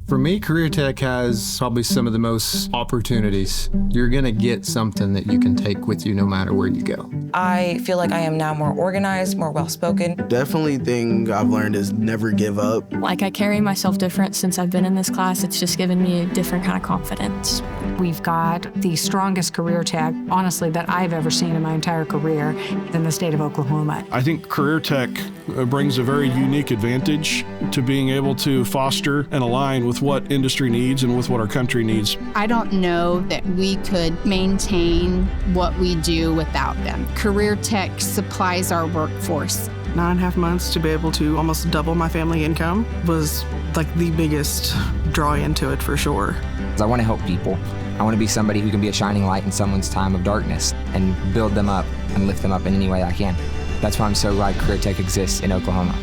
For me, CareerTech has probably some of the most opportunities. You're going to get something that you can take with you no matter where you go. I feel like I am now more organized, more well-spoken. Definitely thing I've learned is never give up. Like, I carry myself different since I've been in this class. It's just given me a different kind of confidence. We've got the strongest career tech, honestly, that I've ever seen in my entire career in the state of Oklahoma. I think CareerTech brings a very unique advantage to being able to foster and align with what industry needs and with what our country needs. I don't know that we could maintain what we do without them. CareerTech supplies our workforce. 9.5 months to be able to almost double my family income was like the biggest draw into it for sure. I want to help people. I want to be somebody who can be a shining light in someone's time of darkness and build them up and lift them up in any way I can. That's why I'm so glad CareerTech exists in Oklahoma.